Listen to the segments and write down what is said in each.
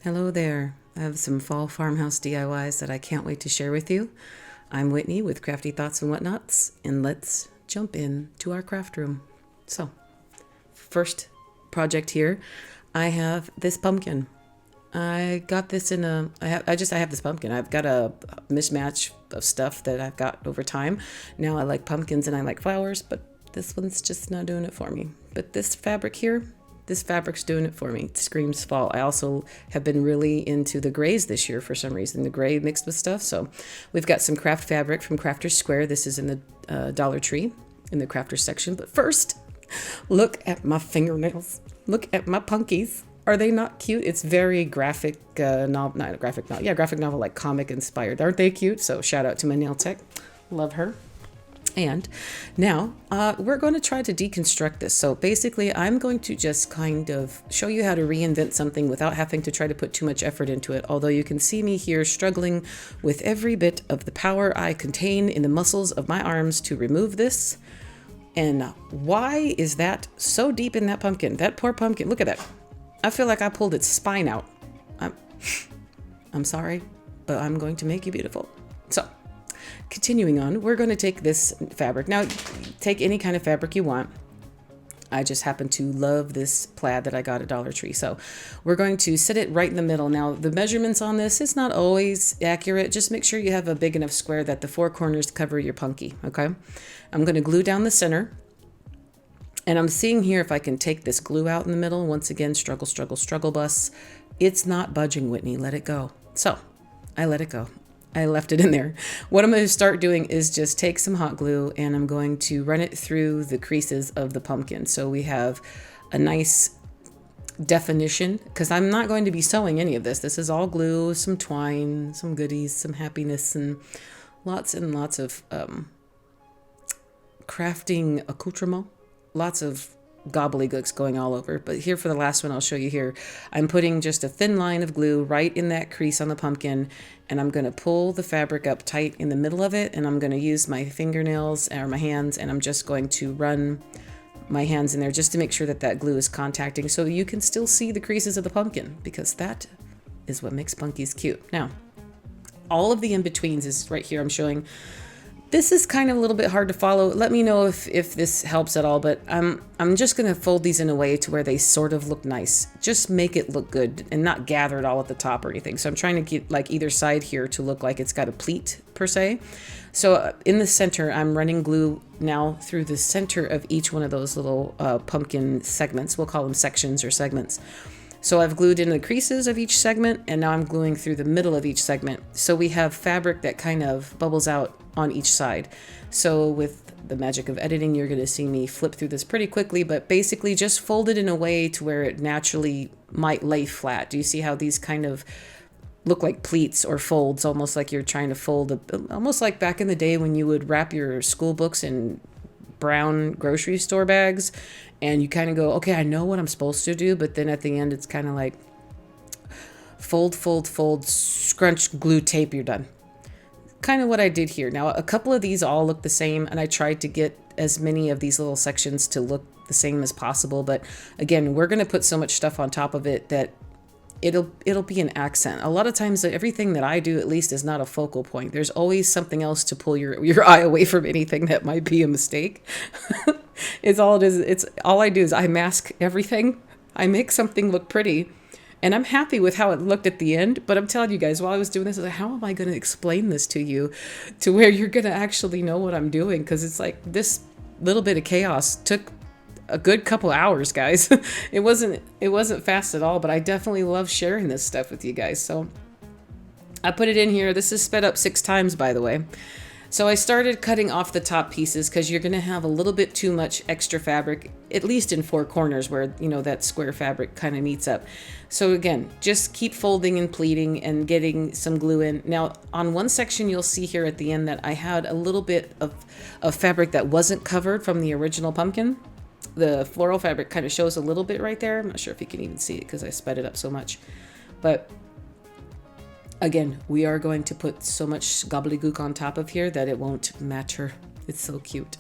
Hello there. I have some fall farmhouse DIYs that I can't wait to share with you. I'm Whitney with Crafty Thoughts and Whatnots, and let's jump in to our craft room. So, first project here, I have this pumpkin. I got this in a, I have this pumpkin. I've got a mismatch of stuff that I've got over time. Now I like pumpkins and I like flowers, but this one's just not doing it for me. But this fabric here, this fabric's doing it for me. It screams fall. I also have been really into the grays this year for some reason, the gray mixed with stuff. So we've got some craft fabric from Crafter's Square. This is in the Dollar Tree in the crafters section. But first, look at my fingernails. Look at my punkies. Are they not cute? It's very graphic novel, not a graphic novel. Yeah, graphic novel, like comic inspired. Aren't they cute? So shout out to my nail tech. Love her. And now we're going to try to deconstruct this. So basically, I'm going to just kind of show you how to reinvent something without having to try to put too much effort into it. Although you can see me here struggling with every bit of the power I contain in the muscles of my arms to remove this. And why is that so deep in that pumpkin? That poor pumpkin. Look at that. I feel like I pulled its spine out. I'm sorry, but I'm going to make you beautiful. So, continuing on, we're going to take this fabric. Now, take any kind of fabric you want. I just happen to love this plaid that I got at Dollar Tree. So we're going to sit it right in the middle. Now, the measurements on this is not always accurate. Just make sure you have a big enough square that the four corners cover your punky, okay? I'm going to glue down the center. And I'm seeing here if I can take this glue out in the middle. Once again, struggle, struggle, struggle bus. It's not budging, Whitney. Let it go. So I let it go. I left it in there. What I'm going to start doing is just take some hot glue and I'm going to run it through the creases of the pumpkin. So we have a nice definition, because I'm not going to be sewing any of this. This is all glue, some twine, some goodies, some happiness, and lots of crafting accoutrement. Lots of gobbledygooks going all over. But here for the last one, I'll show you here. I'm putting just a thin line of glue right in that crease on the pumpkin, and I'm going to pull the fabric up tight in the middle of it, and I'm going to use my fingernails or my hands, and I'm just going to run my hands in there just to make sure that that glue is contacting so you can still see the creases of the pumpkin, because that is what makes punkies cute. Now, all of the in-betweens is right here I'm showing. This is kind of a little bit hard to follow. Let me know if this helps at all, but I'm just going to fold these in a way to where they sort of look nice. Just make it look good and not gathered all at the top or anything. So I'm trying to get like either side here to look like it's got a pleat per se. So in the center, I'm running glue now through the center of each one of those little pumpkin segments. We'll call them sections or segments. So I've glued in the creases of each segment, and now I'm gluing through the middle of each segment. So we have fabric that kind of bubbles out on each side. So with the magic of editing, you're going to see me flip through this pretty quickly, but basically just fold it in a way to where it naturally might lay flat. Do you see how these kind of look like pleats or folds, almost like you're trying to fold, almost like back in the day when you would wrap your school books in brown grocery store bags, and you kind of go, okay, I know what I'm supposed to do, but then at the end it's kind of like fold, fold, fold, scrunch, glue, tape, you're done. Kind of what I did here. Now, a couple of these all look the same, and I tried to get as many of these little sections to look the same as possible, but again, we're going to put so much stuff on top of it that it'll be an accent. A lot of times, everything that I do, at least, is not a focal point. There's always something else to pull your eye away from anything that might be a mistake. It's all it is. It's all I do is I mask everything. I make something look pretty, and I'm happy with how it looked at the end. But I'm telling you guys, while I was doing this, I was like, how am I going to explain this to you to where you're going to actually know what I'm doing? Because it's like this little bit of chaos took a good couple hours, guys. It wasn't fast at all, but I definitely love sharing this stuff with you guys. So I put it in here. This is sped up 6 times, by the way. So I started cutting off the top pieces because you're going to have a little bit too much extra fabric, at least in 4 corners where, you know, that square fabric kind of meets up. So again, just keep folding and pleating and getting some glue in. Now, on one section, you'll see here at the end that I had a little bit of fabric that wasn't covered from the original pumpkin. The floral fabric kind of shows a little bit right there. I'm not sure if you can even see it because I sped it up so much. But again, we are going to put so much gobbledygook on top of here that it won't matter. It's so cute.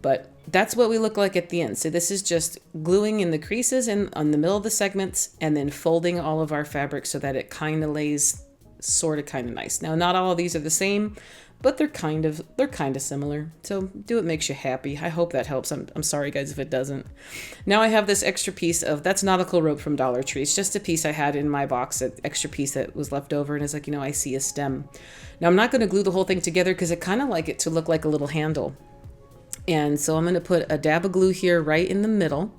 But that's what we look like at the end. So this is just gluing in the creases and on the middle of the segments, and then folding all of our fabric so that it kind of lays sort of kind of nice. Now, not all of these are the same, but they're kind of similar. So do what makes you happy. I hope that helps. I'm sorry guys if it doesn't. Now I have this extra piece of, that's nautical rope from Dollar Tree. It's just a piece I had in my box, an extra piece that was left over, and it's like, you know, I see a stem. Now I'm not going to glue the whole thing together because I kind of like it to look like a little handle. And so I'm going to put a dab of glue here right in the middle.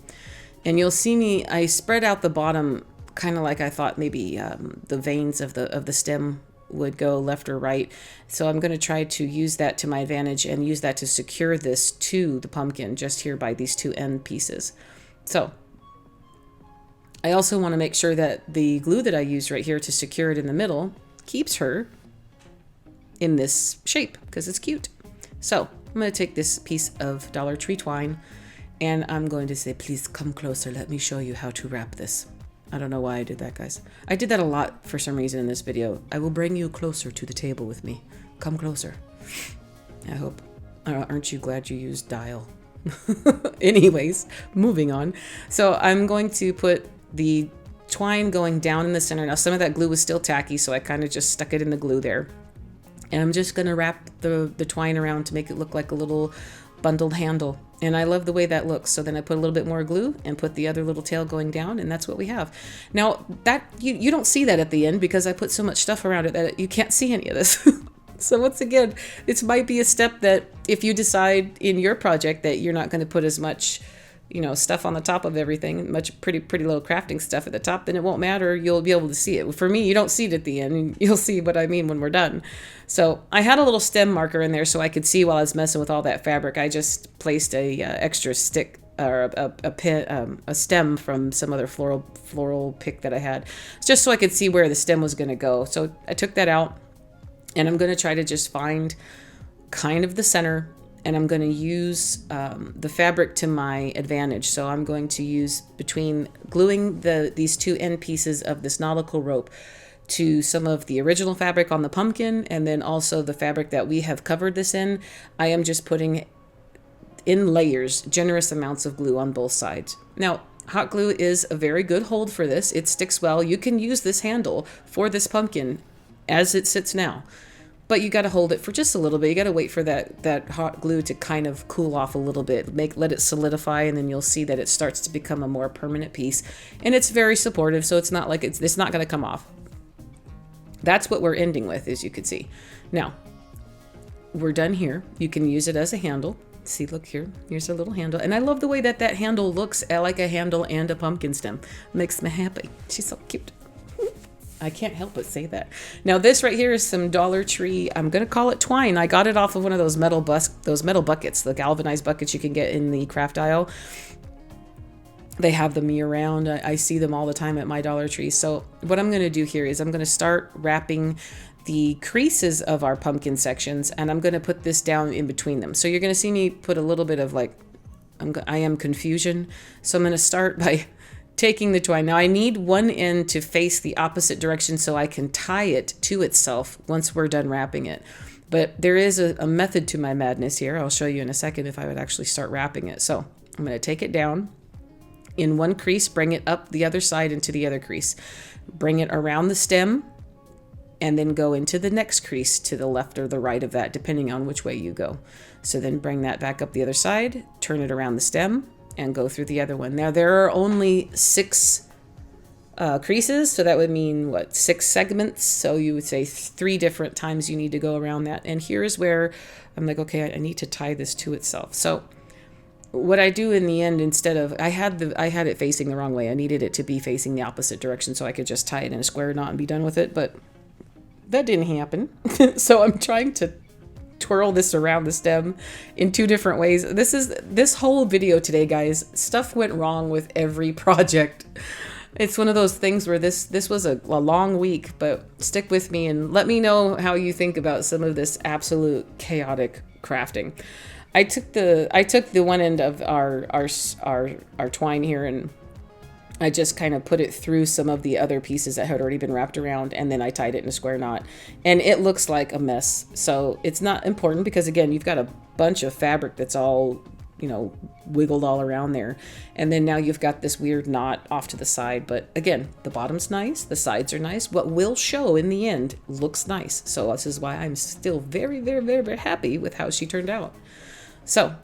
And you'll see me, I spread out the bottom kind of like I thought maybe the veins of the stem would go left or right. So I'm going to try to use that to my advantage and use that to secure this to the pumpkin just here by these two end pieces. So I also want to make sure that the glue that I used right here to secure it in the middle keeps her in this shape because it's cute. So I'm going to take this piece of Dollar Tree twine and I'm going to say, please come closer. Let me show you how to wrap this. I don't know why I did that, guys. I did that a lot for some reason in this video. I will bring you closer to the table with me. Come closer. I hope. Aren't you glad you used dial? Anyways, moving on. So I'm going to put the twine going down in the center. Now some of that glue was still tacky, so I kind of just stuck it in the glue there. And I'm just going to wrap the twine around to make it look like a little bundled handle. And I love the way that looks. So then I put a little bit more glue and put the other little tail going down, and that's what we have. Now that you don't see that at the end because I put so much stuff around it that you can't see any of this. So once again, this might be a step that if you decide in your project that you're not going to put as much, you know, stuff on the top of everything, much pretty little crafting stuff at the top, then it won't matter. You'll be able to see it. For me, you don't see it at the end. You'll see what I mean when we're done. So I had a little stem marker in there so I could see while I was messing with all that fabric. I just placed a extra stick or a stem from some other floral pick that I had, just so I could see where the stem was going to go. So I took that out, and I'm going to try to just find kind of the center. And I'm going to use the fabric to my advantage. So I'm going to use, between gluing these two end pieces of this nautical rope to some of the original fabric on the pumpkin, and then also the fabric that we have covered this in, I am just putting in layers, generous amounts of glue on both sides. Now, hot glue is a very good hold for this. It sticks well. You can use this handle for this pumpkin as it sits now. But you got to hold it for just a little bit. You got to wait for that hot glue to kind of cool off a little bit. Let it solidify, and then you'll see that it starts to become a more permanent piece. And it's very supportive, so it's not like it's not going to come off. That's what we're ending with, as you can see. Now, we're done here. You can use it as a handle. See, look here. Here's a little handle. And I love the way that handle looks like a handle and a pumpkin stem. Makes me happy. She's so cute. I can't help but say that. Now this right here is some Dollar Tree, I'm going to call it twine. I got it off of one of those metal buckets, the galvanized buckets you can get in the craft aisle. They have them year round. I see them all the time at my Dollar Tree. So what I'm going to do here is I'm going to start wrapping the creases of our pumpkin sections, and I'm going to put this down in between them. So you're going to see me put a little bit of I am confusion. So I'm going to start by taking the twine. Now I need one end to face the opposite direction so I can tie it to itself once we're done wrapping it. But there is a method to my madness here. I'll show you in a second if I would actually start wrapping it. So I'm going to take it down in one crease, bring it up the other side into the other crease, bring it around the stem, and then go into the next crease to the left or the right of that, depending on which way you go. So then bring that back up the other side, turn it around the stem, and go through the other one. Now there are only 6 creases, so that would mean 6 segments. So you would say 3 different times you need to go around that. And here's where I'm like, okay, I need to tie this to itself. So what I do in the end, instead of, I had it facing the wrong way. I needed it to be facing the opposite direction so I could just tie it in a square knot and be done with it, but that didn't happen. So I'm trying to twirl this around the stem in 2 different ways. This whole video today, guys, stuff went wrong with every project. It's one of those things where this was a long week, but stick with me and let me know how you think about some of this absolute chaotic crafting. I took the one end of our twine here, and I just kind of put it through some of the other pieces that had already been wrapped around, and then I tied it in a square knot, and it looks like a mess. So it's not important because, again, you've got a bunch of fabric that's all you know, wiggled all around there. And then now you've got this weird knot off to the side. But again, the bottom's nice, the sides are nice. What will show in the end looks nice. So this is why I'm still very, very, very, very happy with how she turned out. So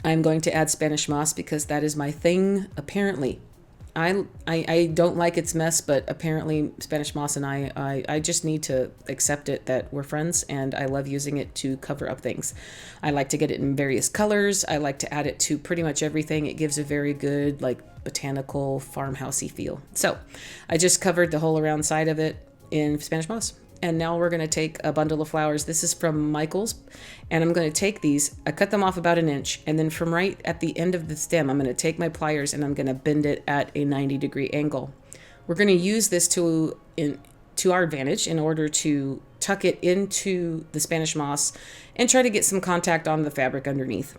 I'm going to add Spanish moss because that is my thing, apparently. I don't like its mess, but apparently Spanish moss and I just need to accept it that we're friends, and I love using it to cover up things. I like to get it in various colors. I like to add it to pretty much everything. It gives a very good, like, botanical, farmhousey feel. So I just covered the whole around side of it in Spanish moss. And now we're going to take a bundle of flowers. This is from Michael's. And I'm going to take these. I cut them off about an inch. And then from right at the end of the stem, I'm going to take my pliers and I'm going to bend it at a 90-degree angle. We're going to use this to our advantage in order to tuck it into the Spanish moss and try to get some contact on the fabric underneath.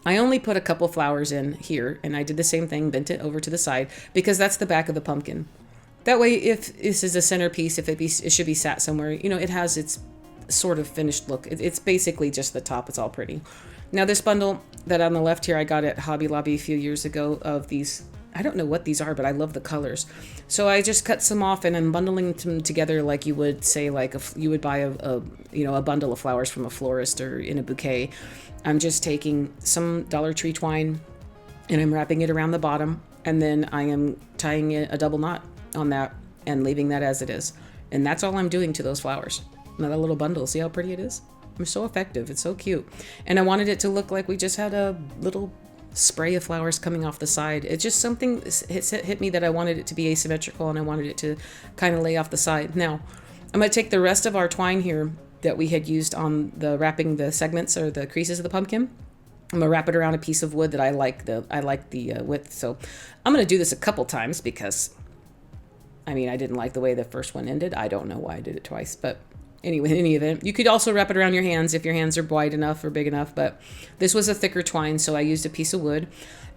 I only put a couple flowers in here, and I did the same thing, bent it over to the side, because that's the back of the pumpkin. That way, if this is a centerpiece, it should be sat somewhere, you know, it has its sort of finished look. It's basically just the top. It's all pretty. Now, this bundle that on the left here, I got at Hobby Lobby a few years ago of these. I don't know what these are, but I love the colors. So I just cut some off, and I'm bundling them together like you would say, like you would buy a bundle of flowers from a florist or in a bouquet. I'm just taking some Dollar Tree twine, and I'm wrapping it around the bottom, and then I am tying a double knot on that and leaving that as it is. And that's all I'm doing to those flowers. Now that little bundle, see how pretty it is? It's so effective. It's so cute. And I wanted it to look like we just had a little spray of flowers coming off the side. It's just something hit me that I wanted it to be asymmetrical, and I wanted it to kind of lay off the side. Now, I'm going to take the rest of our twine here that we had used on the wrapping the segments or the creases of the pumpkin. I'm gonna wrap it around a piece of wood that I like the width. So I'm gonna do this a couple times because I didn't like the way the first one ended. I don't know why I did it twice, but anyway, in any event, you could also wrap it around your hands if your hands are wide enough or big enough, but this was a thicker twine, so I used a piece of wood.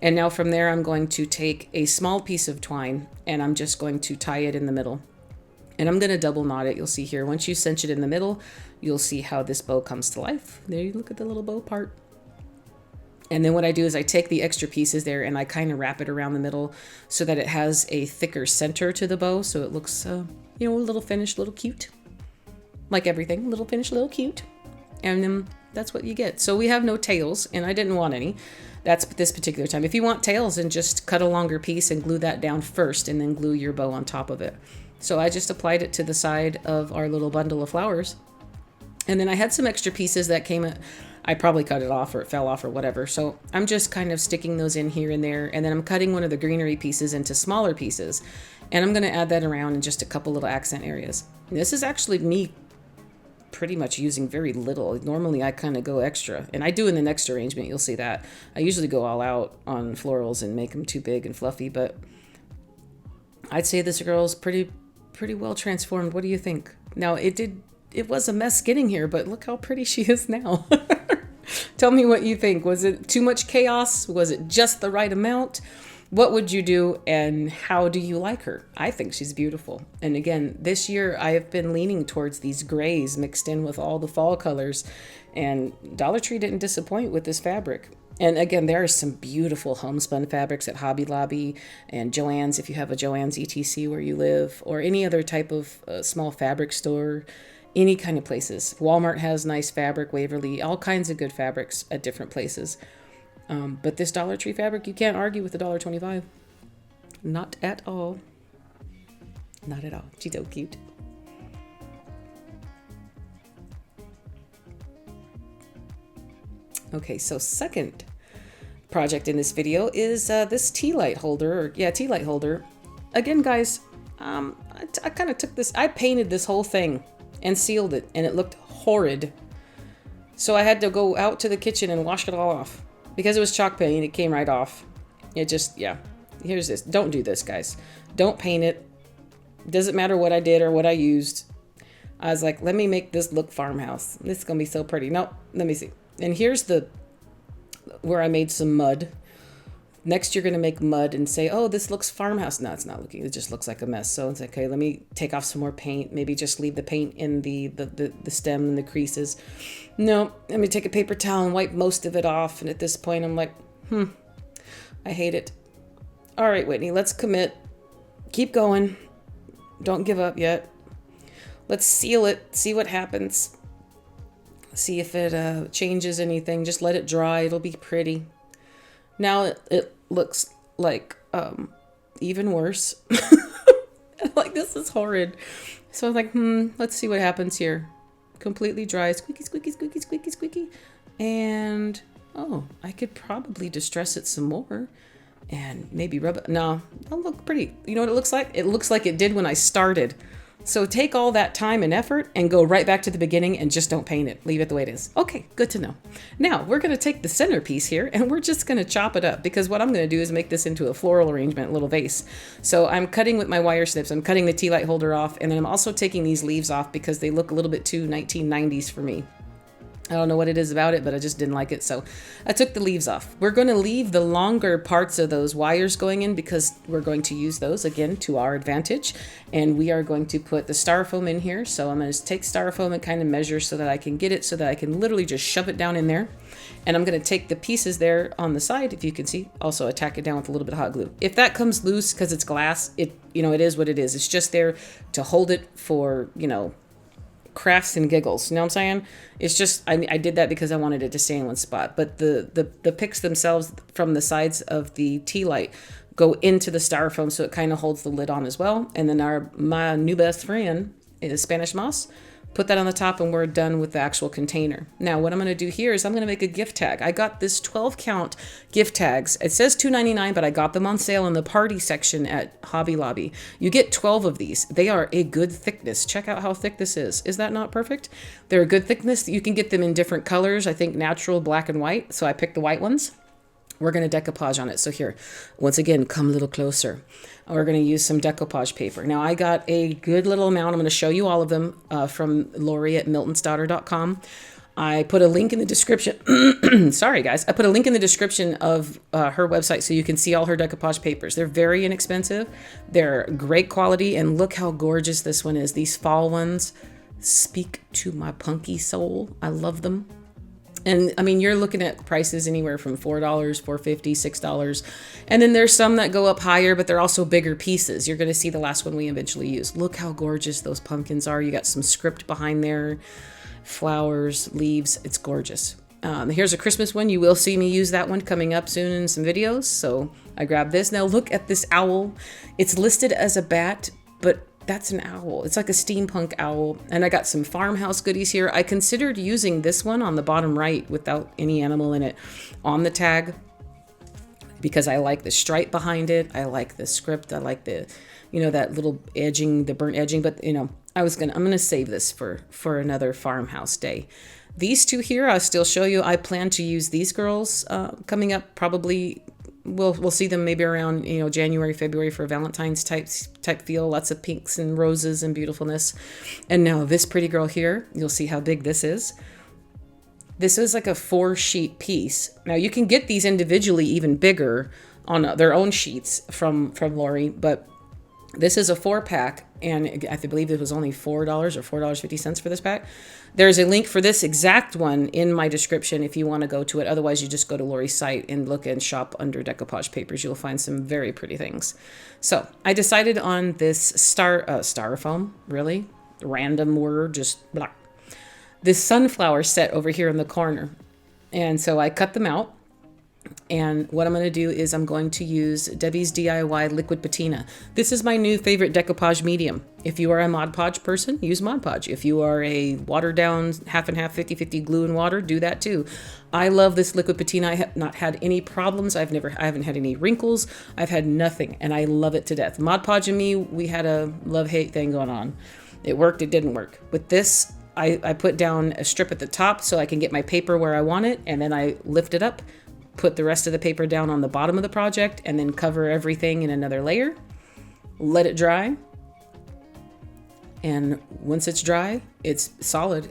And now from there, I'm going to take a small piece of twine and I'm just going to tie it in the middle. And I'm going to double knot it. You'll see here, once you cinch it in the middle, you'll see how this bow comes to life. There you look at the little bow part. And then what I do is I take the extra pieces there and I kind of wrap it around the middle so that it has a thicker center to the bow. So it looks, a little finished, a little cute. Like everything, a little finished, a little cute. And then that's what you get. So we have no tails, and I didn't want any. That's this particular time. If you want tails, then just cut a longer piece and glue that down first and then glue your bow on top of it. So I just applied it to the side of our little bundle of flowers. And then I had some extra pieces that came, I probably cut it off or it fell off or whatever. So I'm just kind of sticking those in here and there. And then I'm cutting one of the greenery pieces into smaller pieces. And I'm going to add that around in just a couple little accent areas. And this is actually me pretty much using very little. Normally I kind of go extra, and I do in the next arrangement. You'll see that I usually go all out on florals and make them too big and fluffy, but I'd say this girl's pretty well transformed. What do you think? Now it was a mess getting here, but look how pretty she is now. Tell me what you think. Was it too much chaos? Was it just the right amount? What would you do, and how do you like her? I think she's beautiful. And again, this year I have been leaning towards these grays mixed in with all the fall colors, and Dollar Tree didn't disappoint with this fabric. And again, there are some beautiful homespun fabrics at Hobby Lobby and Joann's, if you have a Joann's ETC where you live, or any other type of small fabric store, any kind of places. Walmart has nice fabric, Waverly, all kinds of good fabrics at different places. But this Dollar Tree fabric, you can't argue with $1.25. Not at all. Not at all. She's so cute. Okay, so second project in this video is this tea light holder. Tea light holder. Again, guys, I kind of took this, I painted this whole thing and sealed it, and it looked horrid. So I had to go out to the kitchen and wash it all off. Because it was chalk paint, it came right off. It just, here's this. Don't do this, guys. Don't paint it. Doesn't matter what I did or what I used. I was like, let me make this look farmhouse. This is going to be so pretty. Nope, let me see. And here's where I made some mud Next, you're going to make mud and say, oh, this looks farmhouse. No, it's not looking. It just looks like a mess. So it's okay. Let me take off some more paint. Maybe just leave the paint in the stem and the creases. No, let me take a paper towel and wipe most of it off. And at this point, I'm like, I hate it. All right, Whitney, let's commit. Keep going. Don't give up yet. Let's seal it. See what happens. See if it changes anything. Just let it dry. It'll be pretty. Now it looks like even worse. Like, this is horrid. So I'm like, let's see what happens here. Completely dry. Squeaky, squeaky, squeaky, squeaky, squeaky. And, oh, I could probably distress it some more. And maybe rub it. No, it'll look pretty. You know what it looks like? It looks like it did when I started. So take all that time and effort and go right back to the beginning and just don't paint it. Leave it the way it is. Okay, good to know. Now we're going to take the centerpiece here and we're just going to chop it up, because what I'm going to do is make this into a floral arrangement, a little vase. So I'm cutting with my wire snips. I'm cutting the tea light holder off, and then I'm also taking these leaves off because they look a little bit too 1990s for me. I don't know what it is about it, but I just didn't like it. So I took the leaves off. We're going to leave the longer parts of those wires going in because we're going to use those again to our advantage. And we are going to put the styrofoam in here. So I'm going to take styrofoam and kind of measure so that I can get it, so that I can literally just shove it down in there. And I'm going to take the pieces there on the side, if you can see, also attack it down with a little bit of hot glue. If that comes loose because it's glass, it is what it is. It's just there to hold it for, crafts and giggles. You know what I'm saying? It's just, I did that because I wanted it to stay in one spot. But the picks themselves from the sides of the tea light go into the styrofoam, so it kind of holds the lid on as well. And then my new best friend is Spanish moss. Put that on the top and we're done with the actual container. Now what I'm going to do here is I'm going to make a gift tag. I got this 12 count gift tags. It says $2.99, but I got them on sale in the party section at Hobby Lobby. You get 12 of these. They are a good thickness. Check out how thick this is. Is that not perfect? They're a good thickness. You can get them in different colors. I think natural, black, and white. So I picked the white ones. We're going to decoupage on it. So here, once again, come a little closer. We're going to use some decoupage paper. Now I got a good little amount. I'm going to show you all of them from Lori at miltonsdaughter.com. I put a link in the description. Sorry, guys. I put a link in the description of her website so you can see all her decoupage papers. They're very inexpensive. They're great quality. And look how gorgeous this one is. These fall ones speak to my punky soul. I love them. And I mean, you're looking at prices anywhere from $4, $4.50, $6. And then there's some that go up higher, but they're also bigger pieces. You're going to see the last one we eventually use. Look how gorgeous those pumpkins are. You got some script behind there, flowers, leaves. It's gorgeous. Here's a Christmas one. You will see me use that one coming up soon in some videos. So I grabbed this. Now look at this owl. It's listed as a bat, but that's an owl. It's like a steampunk owl. And I got some farmhouse goodies here. I considered using this one on the bottom right without any animal in it on the tag, because I like the stripe behind it. I like the script. I like the, that little edging, the burnt edging. But, I'm going to save this for another farmhouse day. These two here, I'll still show you. I plan to use these girls coming up probably. We'll see them maybe around January, February for Valentine's type feel. Lots of pinks and roses and beautifulness. And now this pretty girl here, you'll see how big this is. This is like a 4-sheet piece. Now you can get these individually even bigger on their own sheets from Lori, but this is a 4-pack, and I believe it was only $4 or $4.50 for this pack. There's a link for this exact one in my description if you want to go to it. Otherwise, you just go to Lori's site and look and shop under decoupage papers. You'll find some very pretty things. So I decided on this styrofoam, really random word, just blah. This sunflower set over here in the corner. And so I cut them out. And what I'm going to do is I'm going to use Debbie's DIY liquid patina. This is my new favorite decoupage medium. If you are a Mod Podge person, use Mod Podge. If you are a watered down half and half 50-50 glue and water, do that too. I love this liquid patina. I have not had any problems. I haven't had any wrinkles. I've had nothing, and I love it to death. Mod Podge and me, we had a love-hate thing going on. It worked, it didn't work. With this, I put down a strip at the top so I can get my paper where I want it, and then I lift it up, put the rest of the paper down on the bottom of the project, and then cover everything in another layer. Let it dry. And once it's dry, it's solid.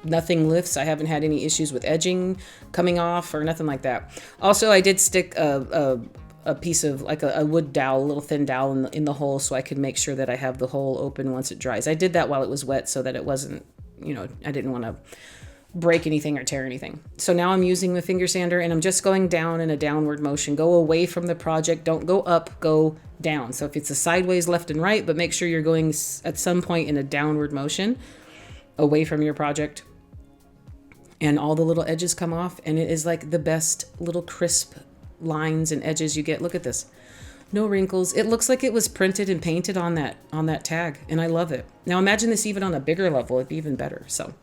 Nothing lifts. I haven't had any issues with edging coming off or nothing like that. Also, I did stick a a piece of like a wood dowel, a little thin dowel in the hole, so I could make sure that I have the hole open once it dries. I did that while it was wet so that it wasn't, I didn't want to break anything or tear anything. So now I'm using the finger sander and I'm just going down in a downward motion. Go away from the project. Don't go up, go down. So if it's a sideways left and right, but make sure you're going at some point in a downward motion away from your project. And all the little edges come off, and it is like the best little crisp lines and edges you get. Look at this. No wrinkles. It looks like it was printed and painted on that tag, and I love it. Now imagine this even on a bigger level. It'd be even better. So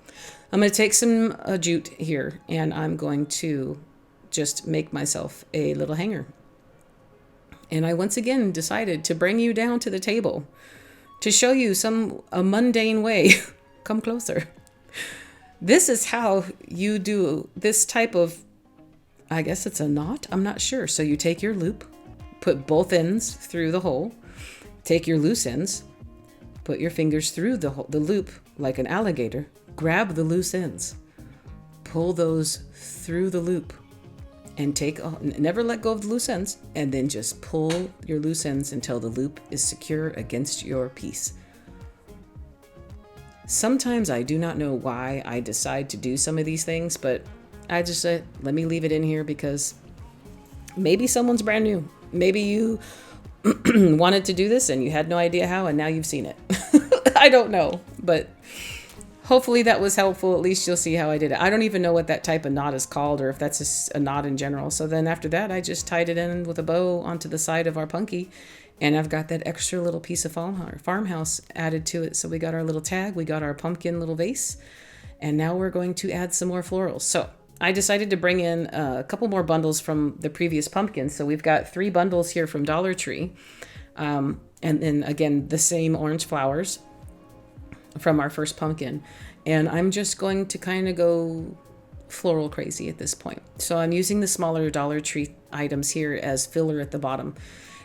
I'm going to take some jute here, and I'm going to just make myself a little hanger. And I once again decided to bring you down to the table to show you a mundane way. Come closer. This is how you do this type of, I guess it's a knot. I'm not sure. So you take your loop, put both ends through the hole, take your loose ends, put your fingers through the loop like an alligator, grab the loose ends, pull those through the loop, and never let go of the loose ends, and then just pull your loose ends until the loop is secure against your piece. Sometimes I do not know why I decide to do some of these things, but I just said, let me leave it in here because maybe someone's brand new. Maybe you wanted to do this and you had no idea how, and now you've seen it. I don't know, but hopefully that was helpful. At least you'll see how I did it. I don't even know what that type of knot is called or if that's a knot in general. So then after that, I just tied it in with a bow onto the side of our punky. And I've got that extra little piece of farmhouse added to it. So we got our little tag, we got our pumpkin little vase, and now we're going to add some more florals. So I decided to bring in a couple more bundles from the previous pumpkins. So we've got 3 bundles here from Dollar Tree. And then again, the same orange flowers from our first pumpkin. And I'm just going to kind of go floral crazy at this point. So I'm using the smaller Dollar Tree items here as filler at the bottom.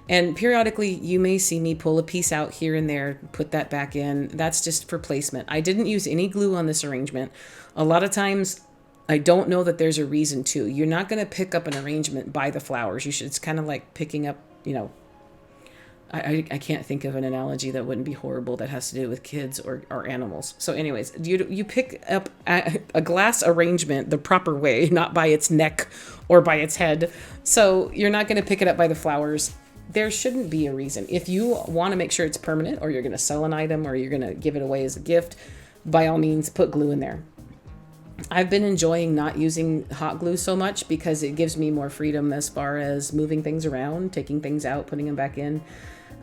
And periodically you may see me pull a piece out here and there, put that back in. That's just for placement. I didn't use any glue on this arrangement. A lot of times I don't know that there's a reason to. You're not going to pick up an arrangement by the flowers. It's kind of like picking up, I can't think of an analogy that wouldn't be horrible that has to do with kids or animals. So anyways, you pick up a glass arrangement the proper way, not by its neck or by its head. So you're not going to pick it up by the flowers. There shouldn't be a reason. If you want to make sure it's permanent, or you're going to sell an item, or you're going to give it away as a gift, by all means, put glue in there. I've been enjoying not using hot glue so much because it gives me more freedom as far as moving things around, taking things out, putting them back in.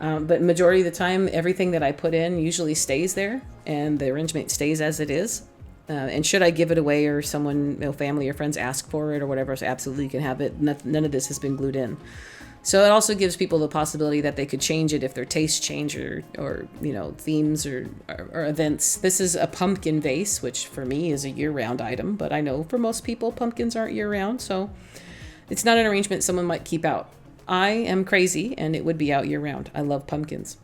But majority of the time, everything that I put in usually stays there, and the arrangement stays as it is. And should I give it away, or someone, family or friends ask for it or whatever, so absolutely you can have it. None of this has been glued in. So it also gives people the possibility that they could change it if their tastes change or themes or events. This is a pumpkin vase, which for me is a year-round item, but I know for most people pumpkins aren't year-round, so it's not an arrangement someone might keep out. I am crazy, and it would be out year-round. I love pumpkins.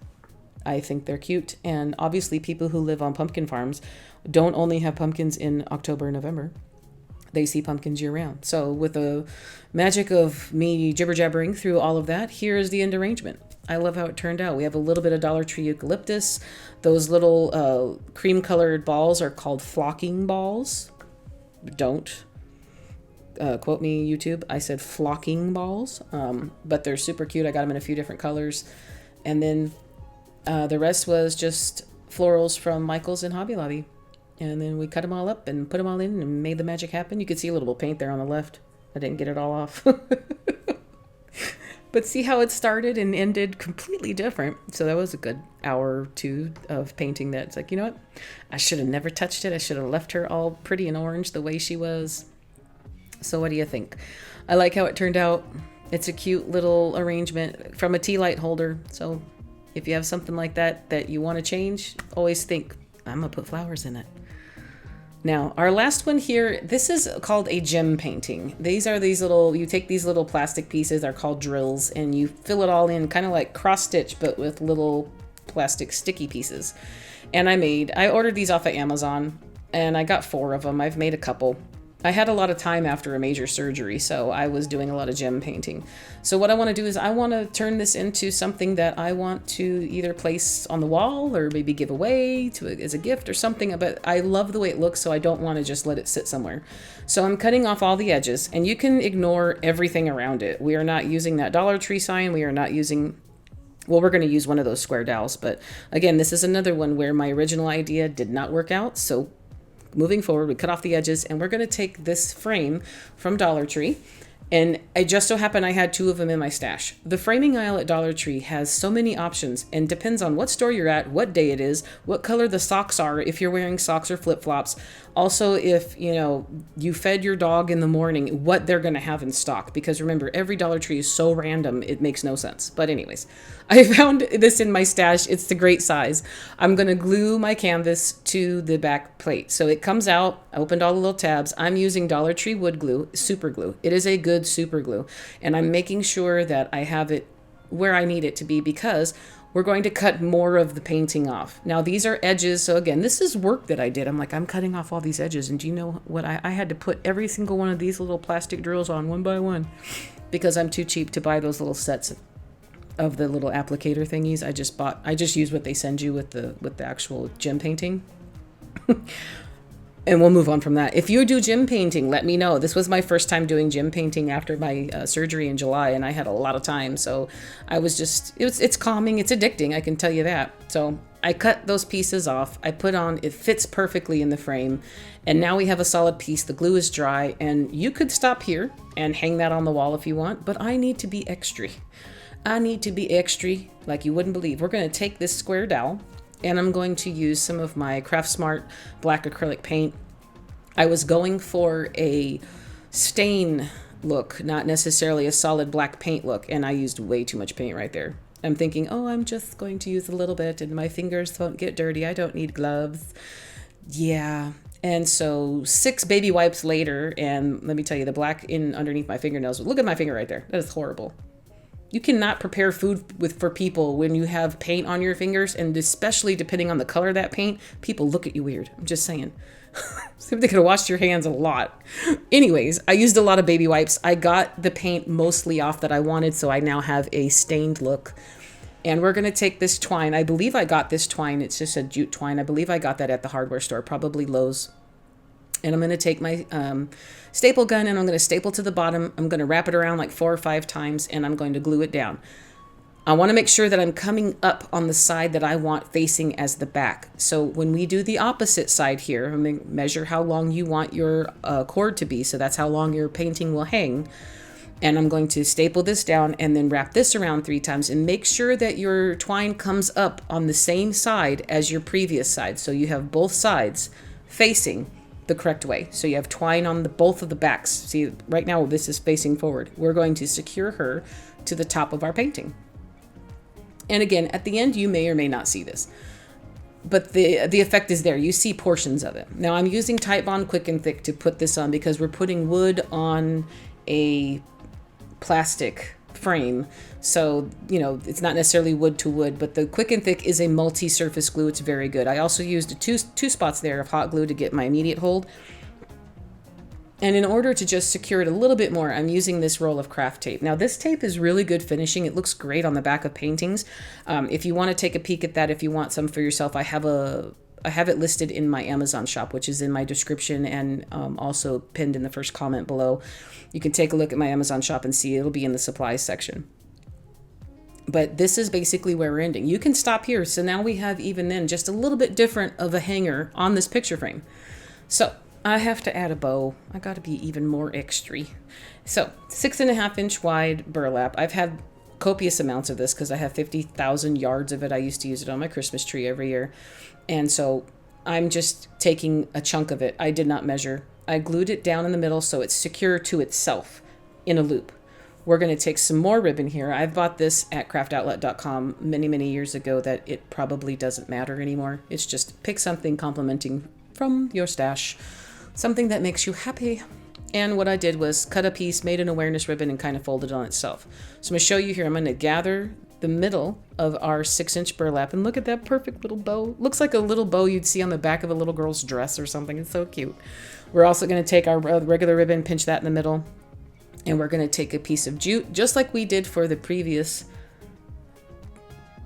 I think they're cute, and obviously people who live on pumpkin farms don't only have pumpkins in October and November. They see pumpkins year-round. So with the magic of me jibber-jabbering through all of that, here's the end arrangement. I love how it turned out. We have a little bit of Dollar Tree eucalyptus. Those little cream-colored balls are called flocking balls. Don't quote me, YouTube. I said flocking balls, but they're super cute. I got them in a few different colors. And then the rest was just florals from Michael's and Hobby Lobby. And then we cut them all up and put them all in and made the magic happen. You could see a little paint there on the left. I didn't get it all off. But see how it started and ended completely different. So that was a good hour or two of painting that. It's like, you know what? I should have never touched it. I should have left her all pretty and orange the way she was. So what do you think? I like how it turned out. It's a cute little arrangement from a tea light holder. So if you have something like that you want to change, always think, I'm going to put flowers in it. Now, our last one here, this is called a gem painting. These are you take these little plastic pieces, they're called drills, and you fill it all in kind of like cross stitch, but with little plastic sticky pieces. And I ordered these off of Amazon, and I got 4 of them. I've made a couple. I had a lot of time after a major surgery, so I was doing a lot of gem painting. So what I want to do is I want to turn this into something that I want to either place on the wall or maybe give away as a gift or something. But I love the way it looks, so I don't want to just let it sit somewhere. So I'm cutting off all the edges, and you can ignore everything around it. We are not using that Dollar Tree sign. We are not using... Well, we're going to use one of those square dowels. But again, this is another one where my original idea did not work out. So moving forward, we cut off the edges, and we're going to take this frame from Dollar Tree. And it just so happened I had 2 of them in my stash. The framing aisle at Dollar Tree has so many options and depends on what store you're at, what day it is, what color the socks are, if you're wearing socks or flip-flops. Also, if, you know, you fed your dog in the morning, what they're going to have in stock. Because remember, every Dollar Tree is so random, it makes no sense. But anyways, I found this in my stash. It's the great size. I'm going to glue my canvas to the back plate. So it comes out. I opened all the little tabs. I'm using Dollar Tree wood glue, super glue. It is a good super glue. And I'm making sure that I have it where I need it to be because we're going to cut more of the painting off. Now these are edges. So again, this is work that I did. I'm like, I'm cutting off all these edges. And do you know what? I had to put every single one of these little plastic drills on one by one because I'm too cheap to buy those little sets of the little applicator thingies. I just use what they send you with the actual gem painting. And we'll move on from that. If you do gem painting, let me know. This was my first time doing gem painting after my surgery in July, and I had a lot of time. So I was just, it's calming. It's addicting, I can tell you that. So I cut those pieces off. I put on, it fits perfectly in the frame. And now we have a solid piece. The glue is dry, and you could stop here and hang that on the wall if you want, but I need to be extra. I need to be extra like you wouldn't believe. We're going to take this square dowel, and I'm going to use some of my Craft Smart black acrylic paint. I was going for a stain look, not necessarily a solid black paint look, and I used way too much paint right there. I'm thinking, oh, I'm just going to use a little bit and my fingers won't get dirty. I don't need gloves. Yeah. And so 6 baby wipes later, and let me tell you, the black in underneath my fingernails, look at my finger right there. That is horrible. You cannot prepare food for people when you have paint on your fingers, and especially depending on the color of that paint, people look at you weird. I'm just saying. So they could have washed your hands a lot. Anyways, I used a lot of baby wipes. I got the paint mostly off that I wanted, so I now have a stained look. And we're going to take this twine. I believe I got this twine. It's just a jute twine. I believe I got that at the hardware store, probably Lowe's. And I'm going to take my staple gun and I'm going to staple to the bottom. I'm going to wrap it around like 4 or 5 times and I'm going to glue it down. I want to make sure that I'm coming up on the side that I want facing as the back. So when we do the opposite side here, I'm going to measure how long you want your cord to be. So that's how long your painting will hang. And I'm going to staple this down and then wrap this around 3 times and make sure that your twine comes up on the same side as your previous side. So you have both sides facing the correct way. So you have twine on both of the backs. See, right now this is facing forward. We're going to secure her to the top of our painting. And again, at the end, you may or may not see this, but the effect is there. You see portions of it. Now I'm using Titebond Quick and Thick to put this on because we're putting wood on a plastic frame. So, you know, it's not necessarily wood to wood, but the Quick and Thick is a multi-surface glue. It's very good. I also used two spots there of hot glue to get my immediate hold. And in order to just secure it a little bit more, I'm using this roll of craft tape. Now this tape is really good finishing. It looks great on the back of paintings. If you want to take a peek at that, if you want some for yourself, I have it listed in my Amazon shop, which is in my description and also pinned in the first comment below. You can take a look at my Amazon shop and see it'll be in the supplies section. But this is basically where we're ending. You can stop here. So now we have even then just a little bit different of a hanger on this picture frame. So I have to add a bow. I got to be even more extra. So 6.5 inch wide burlap. I've had copious amounts of this because I have 50,000 yards of it. I used to use it on my Christmas tree every year. And so I'm just taking a chunk of it. I did not measure. I glued it down in the middle so it's secure to itself in a loop. We're going to take some more ribbon here. I've bought this at craftoutlet.com many, many years ago that it probably doesn't matter anymore. It's just pick something complimenting from your stash, something that makes you happy. And what I did was cut a piece, made an awareness ribbon, and kind of folded it on itself. So I'm going to show you here. I'm going to gather the middle of our 6-inch burlap, and look at that perfect little bow. Looks like a little bow you'd see on the back of a little girl's dress or something. It's so cute. We're also going to take our regular ribbon, pinch that in the middle, and we're going to take a piece of jute, just like we did for the previous,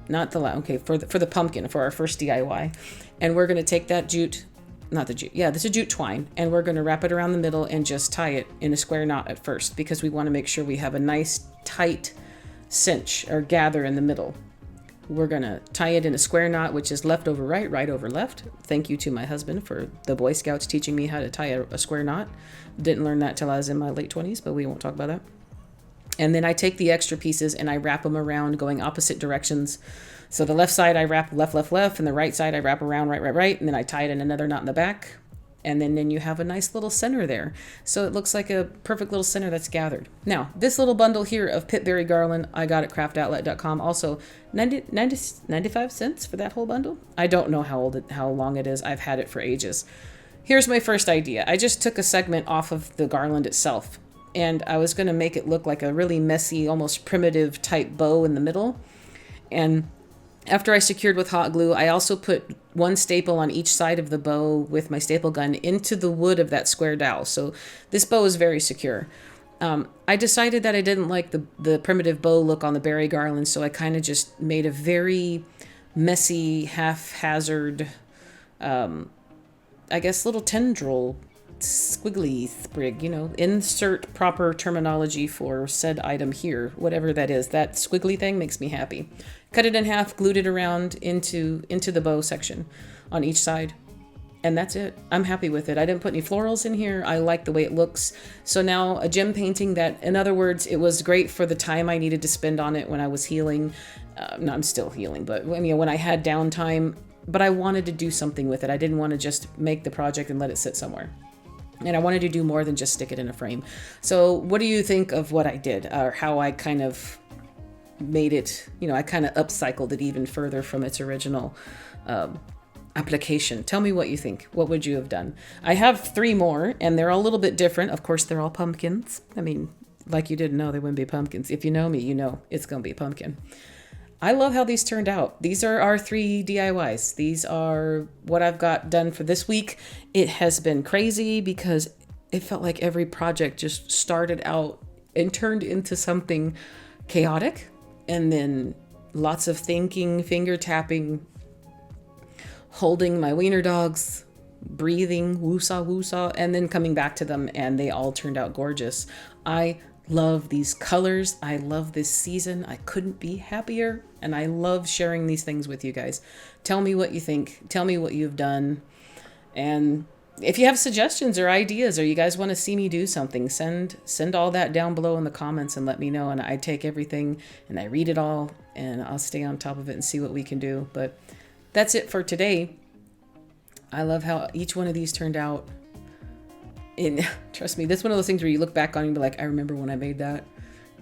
for the pumpkin, for our first DIY. And we're going to take that jute, this is jute twine, and we're going to wrap it around the middle and just tie it in a square knot at first, because we want to make sure we have a nice tight cinch or gather in the middle. We're going to tie it in a square knot, which is left over right, right over left. Thank you to my husband for the Boy Scouts teaching me how to tie a square knot. Didn't learn that till I was in my late 20s, but we won't talk about that. And then I take the extra pieces and I wrap them around going opposite directions. So the left side I wrap left, left, left, and the right side I wrap around right, right, right, and then I tie it in another knot in the back. And then you have a nice little center there. So it looks like a perfect little center that's gathered. Now, this little bundle here of pitberry garland, I got at craftoutlet.com. Also, 95 cents for that whole bundle. I don't know how long it is. I've had it for ages. Here's my first idea. I just took a segment off of the garland itself, and I was going to make it look like a really messy, almost primitive type bow in the middle. And after I secured with hot glue, I also put one staple on each side of the bow with my staple gun into the wood of that square dowel. So this bow is very secure. I decided that I didn't like the primitive bow look on the berry garland, so I kind of just made a very messy, haphazard, little tendril squiggly sprig, insert proper terminology for said item here, whatever that is. That squiggly thing makes me happy. Cut it in half, glued it around into the bow section on each side. And that's it. I'm happy with it. I didn't put any florals in here. I like the way it looks. So now a gem painting that, in other words, it was great for the time I needed to spend on it when I was healing. No, I'm still healing, but when I had downtime, but I wanted to do something with it. I didn't want to just make the project and let it sit somewhere. And I wanted to do more than just stick it in a frame. So what do you think of what I did, or how I kind of made it, I kind of upcycled it even further from its original application? Tell me what you think. What would you have done? I have 3 more, and they're all a little bit different. Of course, they're all pumpkins. I mean, like you didn't know they wouldn't be pumpkins. If you know me, you know it's going to be a pumpkin. I love how these turned out. These are our 3 DIYs. These are what I've got done for this week. It has been crazy because it felt like every project just started out and turned into something chaotic, and then lots of thinking, finger tapping, holding my wiener dogs, breathing, woosah, woosah, and then coming back to them, and they all turned out gorgeous. I love these colors. I love this season. I couldn't be happier, and I love sharing these things with you guys. Tell me what you think. Tell me what you've done. And if you have suggestions or ideas, or you guys want to see me do something, send all that down below in the comments and let me know. And I take everything and I read it all, and I'll stay on top of it and see what we can do. But that's it for today. I love how each one of these turned out. And trust me, this is one of those things where you look back on and be like, I remember when I made that.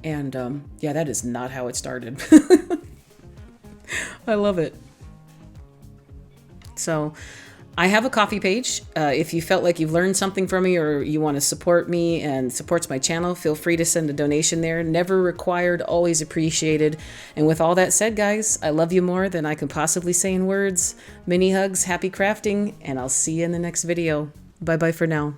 And that is not how it started. I love it. So I have a Ko-fi page. If you felt like you've learned something from me, or you want to support me and supports my channel, feel free to send a donation there. Never required, always appreciated. And with all that said, guys, I love you more than I can possibly say in words. Mini hugs, happy crafting, and I'll see you in the next video. Bye-bye for now.